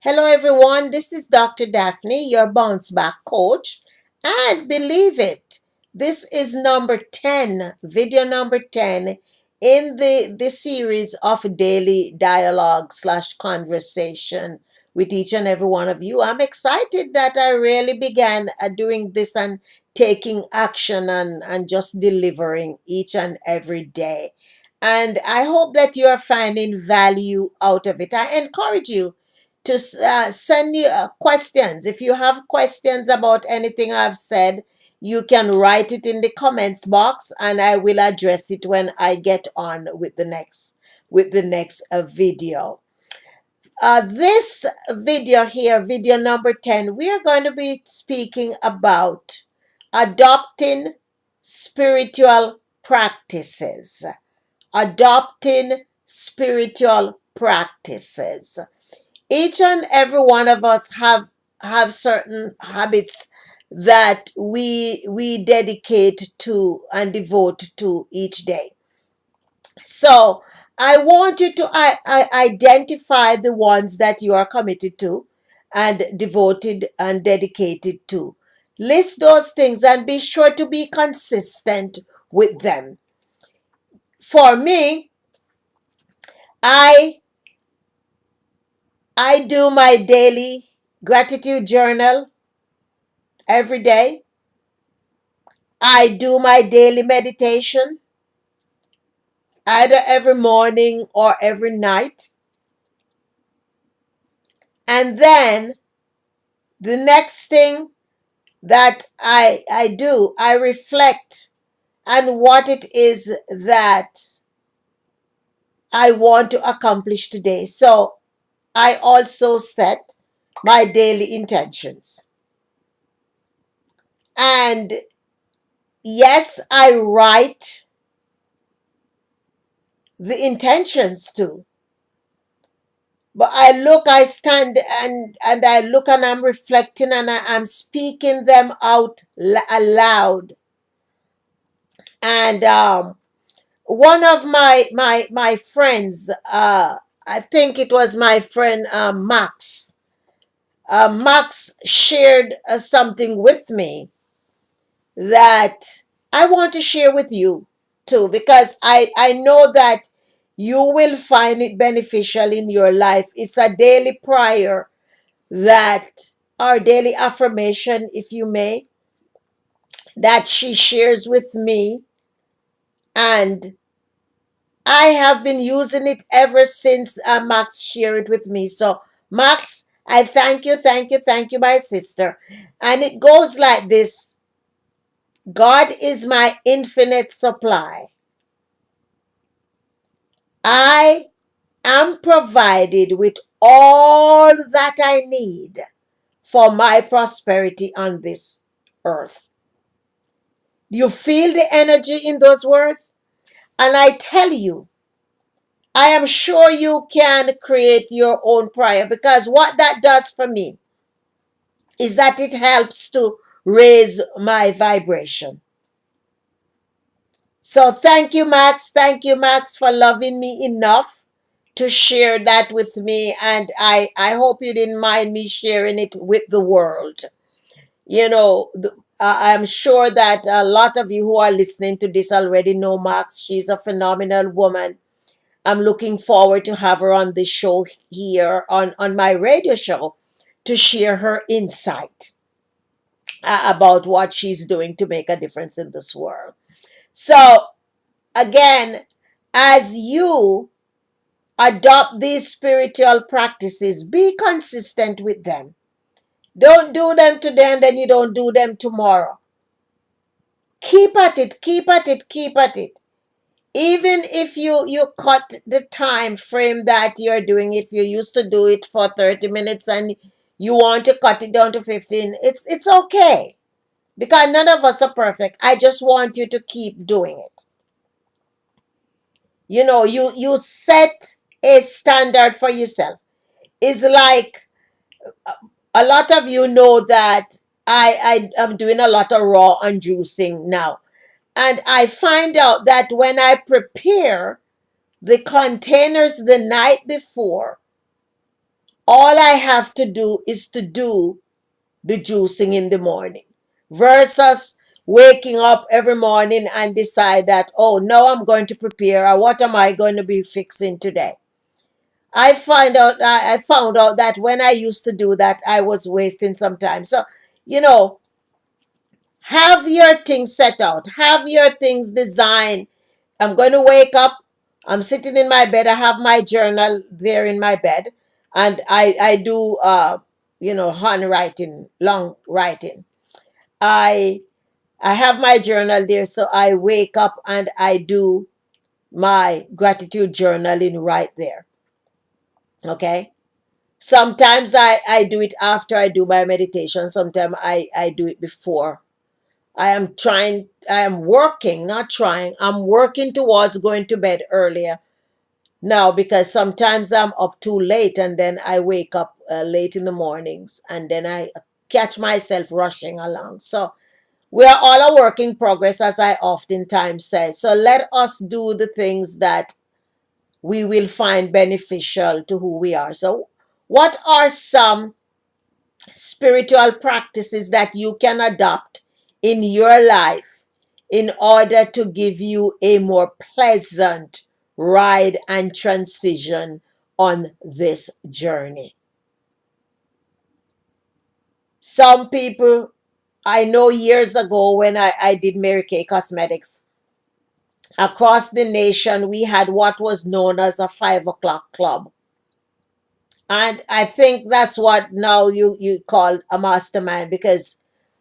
Hello, everyone. This is Dr. Daphne, your bounce back coach. And believe it, this is number 10, video number 10 in the series of daily dialogue slash conversation with each and every one of you. I'm excited that I really began doing this and taking action and just delivering each and every day. And I hope that you are finding value out of it. I encourage you to send you questions. If you have questions about anything I've said, you can write it in the comments box, and I will address it when I get on with the next video. This video here, video number 10, we are going to be speaking about adopting spiritual practices. Adopting spiritual practices. Each and every one of us have certain habits that we dedicate to and devote to each day. So I want you to identify the ones that you are committed to and devoted and dedicated to. List those things and be sure to be consistent with them. For me, I I do my daily gratitude journal every day. I do my daily meditation either every morning or every night. And then the next thing that I do, I reflect on what it is that I want to accomplish today. So I also set my daily intentions. And yes, I write the intentions too. But I stand and I look and I'm reflecting and I'm speaking them out aloud. And one of my friends, I think it was my friend Max. Max shared something with me that I want to share with you too, because I know that you will find it beneficial in your life. It's a daily prayer that, our daily affirmation, if you may, that she shares with me. And I have been using it ever since Max shared it with me. So, Max, I thank you, my sister. And it goes like this: God is my infinite supply. I am provided with all that I need for my prosperity on this earth. You feel the energy in those words? And I tell you, I am sure you can create your own prayer, because what that does for me is that it helps to raise my vibration. So thank you, Max. Thank you, Max, for loving me enough to share that with me. And I hope you didn't mind me sharing it with the world. I'm sure that a lot of you who are listening to this already know Max. She's a phenomenal woman. I'm looking forward to have her on the show here on my radio show to share her insight about what she's doing to make a difference in this world. So, again, as you adopt these spiritual practices, be consistent with them. Don't do them today and then you don't do them tomorrow. Keep at it, keep at it, keep at it. Even if you cut the time frame that you're doing, if you used to do it for 30 minutes and you want to cut it down to 15, it's okay, because none of us are perfect. I just want you to keep doing it. You set a standard for yourself. It's like, a lot of you know that I am doing a lot of raw and juicing now. And I find out that when I prepare the containers the night before, All I have to do is to do the juicing in the morning versus waking up every morning and decide that, oh, now I'm going to prepare, or what am I going to be fixing today? I found out that when I used to do that, I was wasting some time. So, you know, have your things set out, have your things designed. I'm going to wake up, I'm sitting in my bed, I have my journal there in my bed, and I do handwriting, long writing. I I have my journal there, so I wake up and I do my gratitude journaling right there. Okay. Sometimes I do it after I do my meditation. Sometimes I do it before. I am working, not trying. I'm working towards going to bed earlier now, because sometimes I'm up too late and then I wake up late in the mornings and then I catch myself rushing along. So we are all a work in progress, as I oftentimes say. So let us do the things that we will find beneficial to who we are. So, what are some spiritual practices that you can adopt in your life in order to give you a more pleasant ride and transition on this journey? Some people, I know years ago when I did Mary Kay Cosmetics, across the nation, we had what was known as a 5 o'clock club. And I think that's what now you call a mastermind, because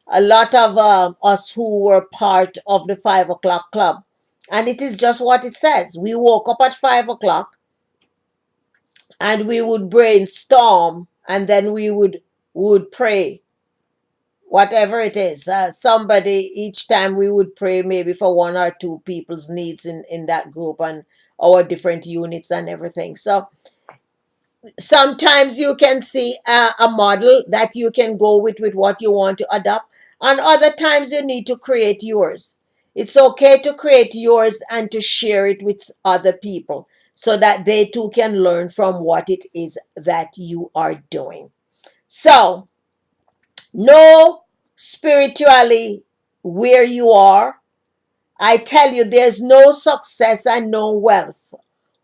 a lot of us who were part of the 5 o'clock club, and it is just what it says. We woke up at 5 o'clock and we would brainstorm, and then we would pray, whatever it is. Somebody, each time we would pray maybe for one or two people's needs in that group and our different units and everything. So sometimes you can see a model that you can go with what you want to adopt, and other times you need to create yours. It's okay to create yours and to share it with other people so that they too can learn from what it is that you are doing. So know spiritually where you are. I tell you, there's no success and no wealth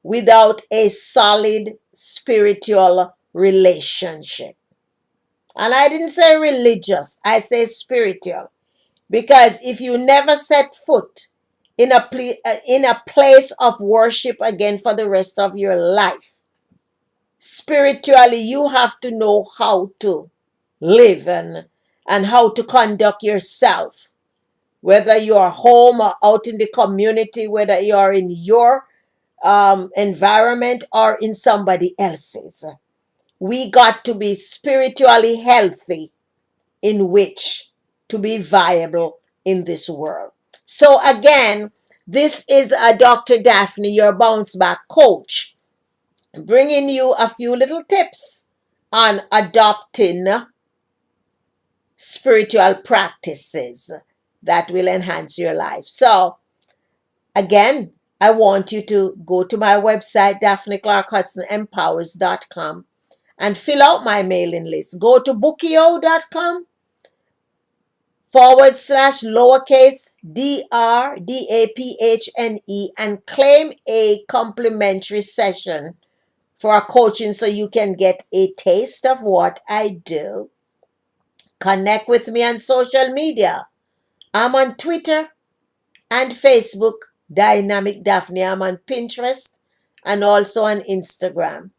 without a solid spiritual relationship. And I didn't say religious, I say spiritual. Because if you never set foot in a place of worship again for the rest of your life, spiritually you have to know how to live and how to conduct yourself, whether you are home or out in the community, whether you are in your environment or in somebody else's. We got to be spiritually healthy in which to be viable in this world. So again, this is a Dr. Daphne, your bounce back coach, bringing you a few little tips on adopting spiritual practices that will enhance your life. So again, I want you to go to my website, daphne clarkehudson and fill out my mailing list. Go to bookio.com /lowercase DRDAPHNE and claim a complimentary session for a coaching so you can get a taste of what I do. Connect with me on social media. I'm on Twitter and Facebook, Dynamic Daphne. I'm on Pinterest and also on Instagram.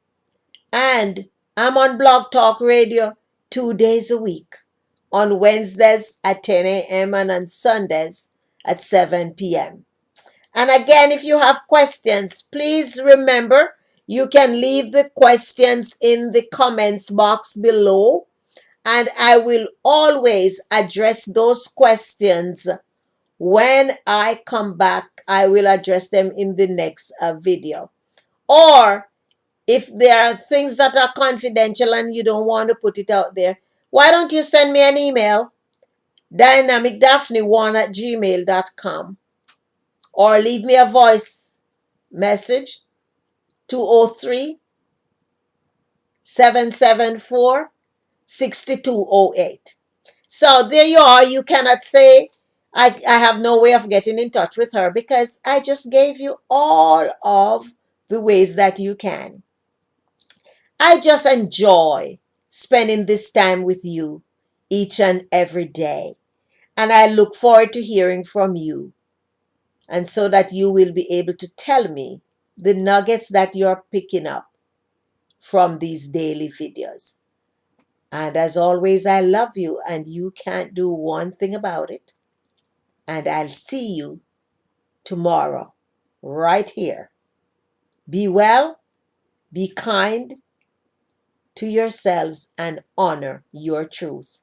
And I'm on Blog Talk Radio 2 days a week, on Wednesdays at 10 a.m. and on Sundays at 7 p.m. And again, if you have questions, please remember you can leave the questions in the comments box below, and I will always address those questions when I come back. I will address them in the next video. Or if there are things that are confidential and you don't want to put it out there, why don't you send me an email, dynamicdaphne1@gmail.com, or leave me a voice message, 203 774 6208. So there you are. You cannot say, I have no way of getting in touch with her, because I just gave you all of the ways that you can. I just enjoy spending this time with you each and every day. And I look forward to hearing from you. And so that you will be able to tell me the nuggets that you're picking up from these daily videos. And as always, I love you, and you can't do one thing about it. And I'll see you tomorrow, right here. Be well, be kind to yourselves, and honor your truth.